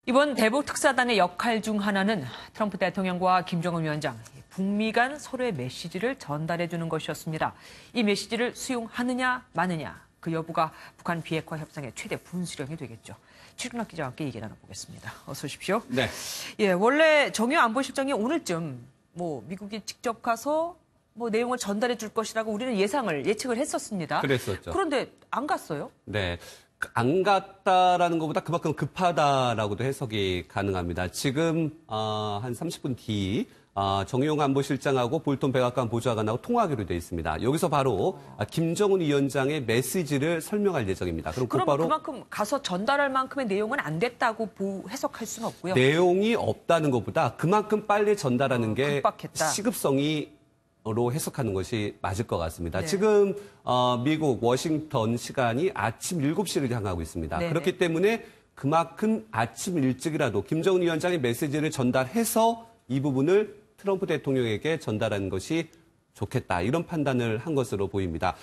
이번 대북 특사단의 역할 중 하나는 트럼프 대통령과 김정은 위원장, 북미 간 서로의 메시지를 전달해 주는 것이었습니다. 이 메시지를 수용하느냐 마느냐, 그 여부가 북한 비핵화 협상의 최대 분수령이 되겠죠. 최준학 기자와 함께 얘기 나눠보겠습니다. 어서 오십시오. 네. 예, 원래 정유 안보실장이 오늘쯤 미국이 직접 가서 내용을 전달해 줄 것이라고 우리는 예측을 했었습니다. 그랬었죠. 그런데 안 갔어요? 네. 안 갔다라는 것보다 그만큼 급하다라고도 해석이 가능합니다. 지금 한 30분 뒤 정용 안보실장하고 볼턴 백악관 보좌관하고 통화하기로 되어 있습니다. 여기서 바로 김정은 위원장의 메시지를 설명할 예정입니다. 그럼 곧바로 그만큼 가서 전달할 만큼의 내용은 안 됐다고 해석할 수는 없고요. 내용이 없다는 것보다 그만큼 빨리 전달하는 게 급박했다. 시급성으로 해석하는 것이 맞을 것 같습니다. 네. 지금 미국 워싱턴 시간이 아침 7시를 향하고 있습니다. 네네. 그렇기 때문에 그만큼 아침 일찍이라도 김정은 위원장의 메시지를 전달해서 이 부분을 트럼프 대통령에게 전달하는 것이 좋겠다. 이런 판단을 한 것으로 보입니다.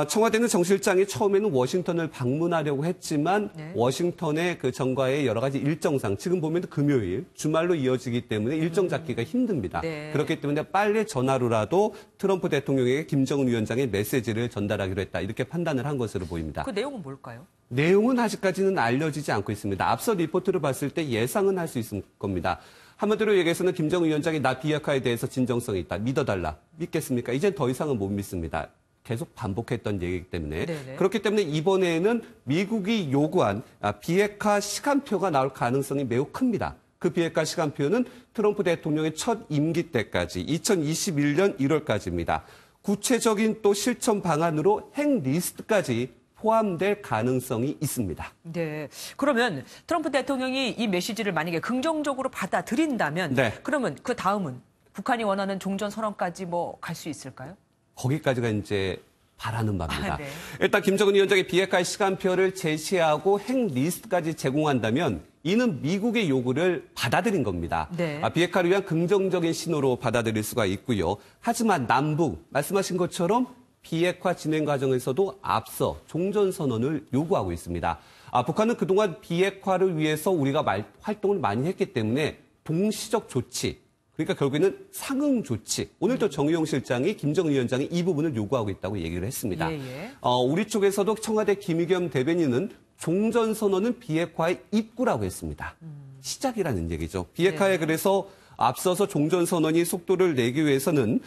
청와대는 정 실장이 처음에는 워싱턴을 방문하려고 했지만 네. 워싱턴의 그 정과의 여러 가지 일정상 지금 보면 금요일 주말로 이어지기 때문에 일정 잡기가 힘듭니다. 네. 그렇기 때문에 빨리 전화로라도 트럼프 대통령에게 김정은 위원장의 메시지를 전달하기로 했다. 이렇게 판단을 한 것으로 보입니다. 그 내용은 뭘까요? 내용은 아직까지는 알려지지 않고 있습니다. 앞서 리포트를 봤을 때 예상은 할 수 있을 겁니다. 한마디로 얘기해서는 김정은 위원장이 나 비핵화에 대해서 진정성이 있다. 믿어달라. 믿겠습니까? 이젠 더 이상은 못 믿습니다. 계속 반복했던 얘기이기 때문에. 네네. 그렇기 때문에 이번에는 미국이 요구한 비핵화 시간표가 나올 가능성이 매우 큽니다. 그 비핵화 시간표는 트럼프 대통령의 첫 임기 때까지 2021년 1월까지입니다. 구체적인 또 실천 방안으로 핵 리스트까지 포함될 가능성이 있습니다. 네. 그러면 트럼프 대통령이 이 메시지를 만약에 긍정적으로 받아들인다면 네. 그러면 그 다음은 북한이 원하는 종전 선언까지 갈 수 있을까요? 거기까지가 이제 바라는 바입니다. 네. 일단 김정은 위원장의 비핵화 시간표를 제시하고 핵 리스트까지 제공한다면 이는 미국의 요구를 받아들인 겁니다. 네. 비핵화를 위한 긍정적인 신호로 받아들일 수가 있고요. 하지만 남북 말씀하신 것처럼 비핵화 진행 과정에서도 앞서 종전선언을 요구하고 있습니다. 북한은 그동안 비핵화를 위해서 우리가 활동을 많이 했기 때문에 동시적 조치, 그러니까 결국에는 상응 조치. 오늘도 정의용 실장이 김정은 위원장이 이 부분을 요구하고 있다고 얘기를 했습니다. 예. 우리 쪽에서도 청와대 김의겸 대변인은 종전선언은 비핵화의 입구라고 했습니다. 시작이라는 얘기죠. 비핵화에 네. 그래서 앞서서 종전선언이 속도를 내기 위해서는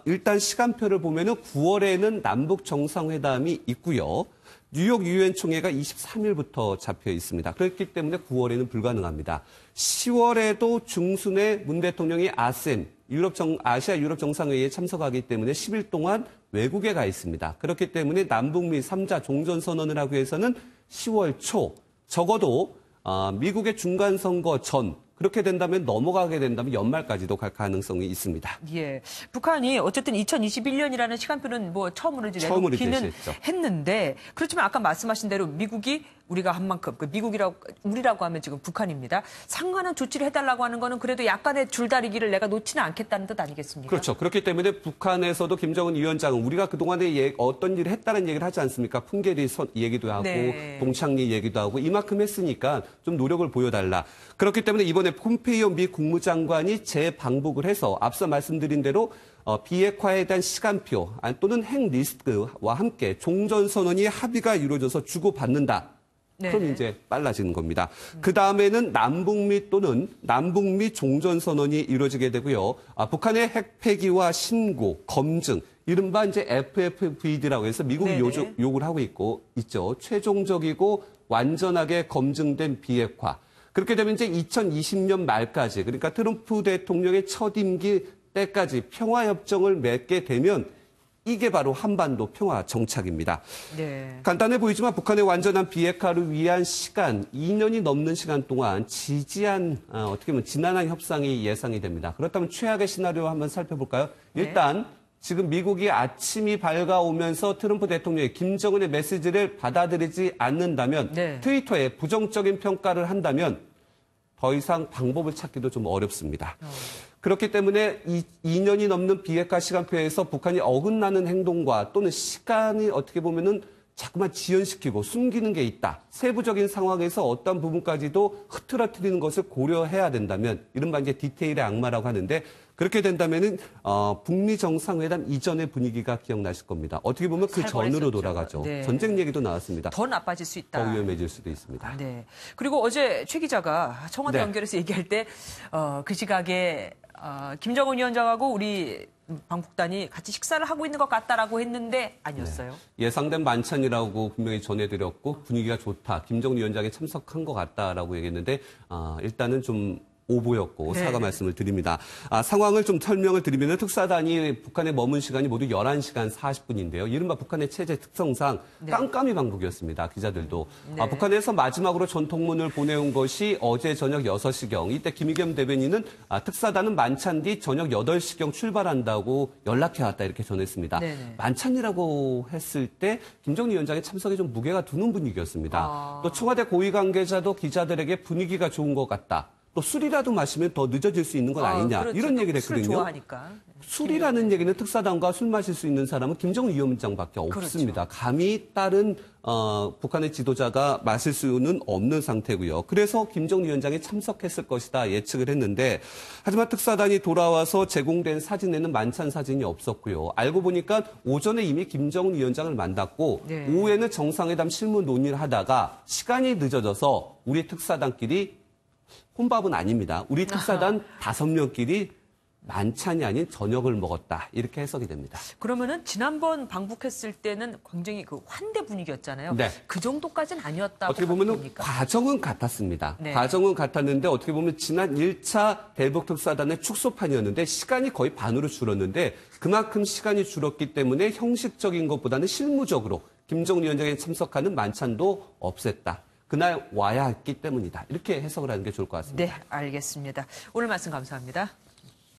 일단 시간표를 보면은 9월에는 남북 정상회담이 있고요. 뉴욕 유엔 총회가 23일부터 잡혀 있습니다. 그렇기 때문에 9월에는 불가능합니다. 10월에도 중순에 문 대통령이 아셈, 아시아 유럽 정상회의에 참석하기 때문에 10일 동안 외국에 가 있습니다. 그렇기 때문에 남북미 3자 종전선언을 하기 위해서는 10월 초, 적어도 미국의 중간선거 전, 그렇게 된다면 넘어가게 된다면 연말까지도 갈 가능성이 있습니다. 예. 북한이 어쨌든 2021년이라는 시간표는 처음으로 이제 내놓기는 했는데, 그렇지만 아까 말씀하신 대로 미국이 우리가 한 만큼, 우리라고 하면 지금 북한입니다. 상관한 조치를 해달라고 하는 거는 그래도 약간의 줄다리기를 내가 놓지는 않겠다는 뜻 아니겠습니까? 그렇죠. 그렇기 때문에 북한에서도 김정은 위원장은 우리가 그동안에 어떤 일을 했다는 얘기를 하지 않습니까? 풍계리 얘기도 하고 네. 동창리 얘기도 하고 이만큼 했으니까 좀 노력을 보여달라. 그렇기 때문에 이번에 폼페이오 미 국무장관이 재방북을 해서 앞서 말씀드린 대로 비핵화에 대한 시간표 또는 핵 리스트와 함께 종전선언이 합의가 이루어져서 주고받는다. 그럼 네. 이제 빨라지는 겁니다. 그 다음에는 남북미 또는 남북미 종전선언이 이루어지게 되고요. 북한의 핵 폐기와 신고, 검증, 이른바 이제 FFVD라고 해서 미국이 요구를 하고 있죠. 최종적이고 완전하게 검증된 비핵화. 그렇게 되면 이제 2020년 말까지, 그러니까 트럼프 대통령의 첫 임기 때까지 평화협정을 맺게 되면 이게 바로 한반도 평화 정착입니다. 네. 간단해 보이지만 북한의 완전한 비핵화를 위한 시간, 2년이 넘는 시간 동안 어떻게 보면 지난한 협상이 예상이 됩니다. 그렇다면 최악의 시나리오 한번 살펴볼까요? 네. 일단 지금 미국이 아침이 밝아오면서 트럼프 대통령의 김정은의 메시지를 받아들이지 않는다면 네. 트위터에 부정적인 평가를 한다면 더 이상 방법을 찾기도 좀 어렵습니다. 그렇기 때문에 2년이 넘는 비핵화 시간표에서 북한이 어긋나는 행동과 또는 시간이 어떻게 보면은 자꾸만 지연시키고 숨기는 게 있다. 세부적인 상황에서 어떤 부분까지도 흐트러뜨리는 것을 고려해야 된다면 이른바 이제 디테일의 악마라고 하는데 그렇게 된다면은 북미 정상회담 이전의 분위기가 기억나실 겁니다. 어떻게 보면 그 전으로 돌아가죠. 네. 전쟁 얘기도 나왔습니다. 더 나빠질 수 있다. 더 위험해질 수도 있습니다. 네. 그리고 어제 최 기자가 청와대 네. 연결해서 얘기할 때 그 시각에 김정은 위원장하고 우리 방북단이 같이 식사를 하고 있는 것 같다라고 했는데 아니었어요. 네. 예상된 만찬이라고 분명히 전해드렸고 분위기가 좋다. 김정은 위원장이 참석한 것 같다라고 얘기했는데 일단은 좀 오보였고 네. 사과 말씀을 드립니다. 상황을 좀 설명을 드리면 특사단이 북한에 머문 시간이 모두 11시간 40분인데요. 이른바 북한의 체제 특성상 네. 깜깜이 방북이었습니다. 기자들도. 네. 북한에서 마지막으로 전통문을 보내온 것이 어제 저녁 6시경. 이때 김의겸 대변인은 특사단은 만찬 뒤 저녁 8시경 출발한다고 연락해왔다 이렇게 전했습니다. 네네. 만찬이라고 했을 때 김정은 위원장의 참석에 좀 무게가 두는 분위기였습니다. 또 청와대 고위 관계자도 기자들에게 분위기가 좋은 것 같다. 또 술이라도 마시면 더 늦어질 수 있는 건 아니냐. 그렇죠. 이런 얘기를 술을 했거든요. 좋아하니까. 술이라는 얘기는 특사단과 술 마실 수 있는 사람은 김정은 위원장밖에 없습니다. 그렇죠. 감히 다른 북한의 지도자가 마실 수는 없는 상태고요. 그래서 김정은 위원장이 참석했을 것이다 예측을 했는데 하지만 특사단이 돌아와서 제공된 사진에는 만찬 사진이 없었고요. 알고 보니까 오전에 이미 김정은 위원장을 만났고 네. 오후에는 정상회담 실무 논의를 하다가 시간이 늦어져서 우리 특사단끼리 혼밥은 아닙니다. 우리 특사단 5명끼리 만찬이 아닌 저녁을 먹었다. 이렇게 해석이 됩니다. 그러면은 지난번 방북했을 때는 굉장히 그 환대 분위기였잖아요. 네. 그 정도까지는 아니었다고 어떻게 보면 생각됩니까? 과정은 같았습니다. 네. 과정은 같았는데 어떻게 보면 지난 1차 대북특사단의 축소판이었는데 시간이 거의 반으로 줄었는데 그만큼 시간이 줄었기 때문에 형식적인 것보다는 실무적으로 김정은 위원장이 참석하는 만찬도 없앴다. 그날 와야 했기 때문이다. 이렇게 해석을 하는 게 좋을 것 같습니다. 네, 알겠습니다. 오늘 말씀 감사합니다.